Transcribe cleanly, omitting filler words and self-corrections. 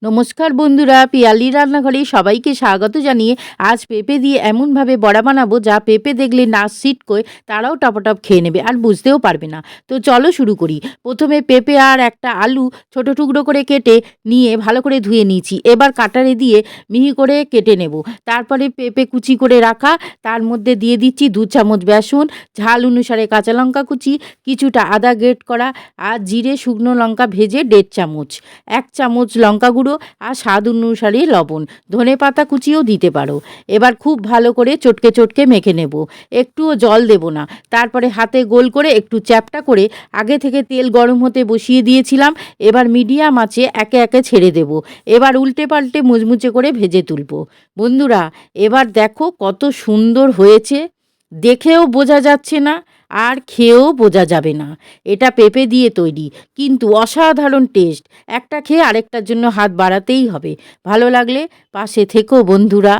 নমস্কার বন্ধুরা, পিয়ালি রান্নাঘরে সবাইকে স্বাগত জানিয়ে আজ পেঁপে দিয়ে এমনভাবে বড়া বানাবো যা পেঁপে দেখলে নাচ ছিটকোয় তারাও টপটপ খেয়ে নেবে আর বুঝতেও পারবে না। তো চলো শুরু করি। প্রথমে পেঁপে আর একটা আলু ছোট টুকরো করে কেটে নিয়ে ভালো করে ধুয়ে নিয়েছি। এবার কাটারে দিয়ে মিহি করে কেটে নেব। তারপরে পেঁপে কুচি করে রাখা, তার মধ্যে দিয়ে দিচ্ছি 2 চামচ বেসন, ঝাল অনুসারে কাঁচা লঙ্কা কুচি, কিছুটা আদা গ্রেট করা আর জিরে শুকনো লঙ্কা ভেজে 1.5 চামচ, 1 চামচ লঙ্কা গুঁড়ো আর স্বাদ অনুসারে লবণ, ধনেপাতা কুচিও দিতে পারো। এবার খুব ভালো করে চটকে চটকে মেখে নেব, একটুও জল দেব না। তারপরে হাতে গোল করে একটু চ্যাপ্টা করে আগে থেকে তেল গরম হতে বসিয়ে দিয়েছিলাম। এবার মিডিয়াম আঁচে একে একে ছেড়ে দেব। এবার উল্টে পাল্টে মুচমুচে করে ভেজে তুলব। বন্ধুরা, এবার দেখো কত সুন্দর হয়েছে, দেখেও বোঝা যাচ্ছে না আর খেয়েও বোঝা যাবে না। এটা পেঁপে দিয়ে তৈরি, কিন্তু অসাধারণ টেস্ট। একটা খেয়ে আরেকটার জন্য হাত বাড়াতেই হবে। ভালো লাগলে পাশে থেকো বন্ধুরা।